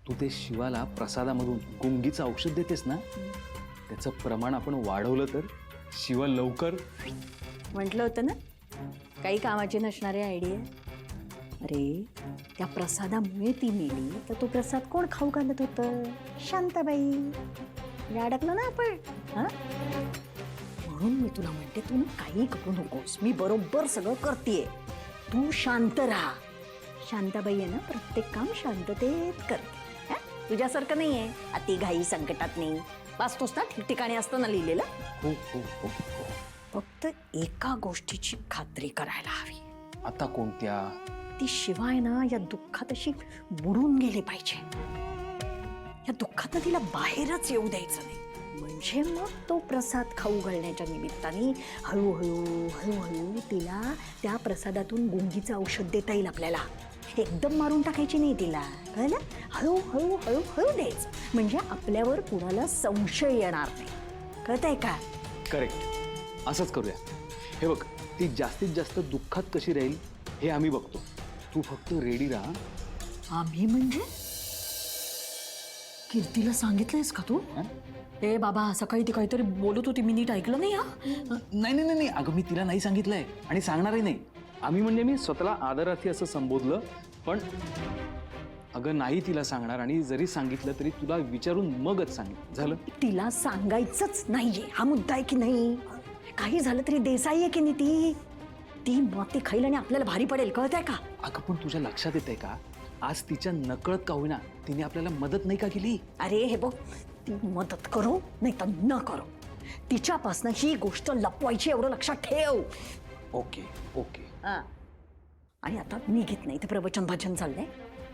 तू ते शिवाला प्रसादामधून गुंगीचं औषध देतेस ना, त्याचं प्रमाण आपण वाढवलं तर शिवा लवकर. म्हटलं होतं ना, काही कामाची नसणारी आयडिया. अरे त्या प्रसादामुळे ती मेली, तर तो प्रसाद कोण खाऊ घालत होतं? शांताबाई. अडकलो ना आपण. हा, म्हणून मी तुला म्हणते, तू काही करू नकोस, मी बरोबर सगळं करतेय, तू शांत राहा. शांताबाई आहे ना, प्रत्येक काम शांततेत करते. तुझ्यासारखं नाहीये अति घाई संकटात नाही. वाचतोस ना, ठिकठिकाणी असतं ना लिहिलेलं. हो हो हो हो. फक्त एका गोष्टीची खात्री करायला हवी. आता कोणत्या? ती शिवाय ना या दुःखात अशी बुडून गेली पाहिजे. या दुःखात तिला बाहेरच येऊ द्यायचं नाही. म्हणजे मग तो प्रसाद खाऊ घालण्याच्या निमित्ताने हळूहळू हळूहळू तिला त्या प्रसादातून गुंगीचं औषध देता येईल आपल्याला. एकदम मारून टाकायची नाही तिला, कळलं? हळूहळू हळूहळू द्यायचं, म्हणजे आपल्यावर कुणाला संशय येणार नाही. कळतंय का? करेक्ट, असंच करूया. हे बघ, ती जास्तीत जास्त दुःखात कशी राहील हे आम्ही बघतो. तू फक्त रेडी राहा. आम्ही म्हणजे? कीर्तीला सांगितलंयस का तू? ए बाबा, सकाळी ती काहीतरी बोलत होती, मी नीट ऐकलं नाही. हा, नाही नाही नाही, अगं मी तिला नाही सांगितलंय आणि सांगणारही नाही. आम्ही म्हणजे मी स्वतःला आदरार्थी असं संबोधलं, पण अगं नाही तिला सांगणार, आणि जरी सांगितलं तरी तुला विचारून मगच सांगितलं. झालं? तिला सांगायचंच नाहीये, हा मुद्दा आहे की नाही? काही झालं तरी देसाई आहे की नाही ती? ती माती खाईल आणि आपल्याला भारी पडेल, कळतंय का? अगं पण तुझ्या लक्षात येतंय का, आज तिच्या नकळत का होईना तिने आपल्याला मदत नाही का केली? अरे हे बघ, ती मदत करो नाही तर न करो, तिच्यापासनं ही गोष्ट लपवायची, एवढं लक्षात ठेव. Okay okay. आणि आता निघित नाही, ते प्रवचन भाषण चाललंय.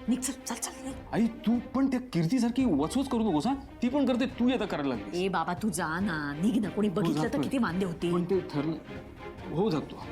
निघ, चल चल चल. आई तू पण त्या कीर्तीसारखी वचवच करू नकोस. हा, ती पण करते, तू आता करायला लागली. ए बाबा, तू जा ना, निघ ना. कोणी बघितलं तर किती वांदे होती. पण ते ठरलं. हो जातो.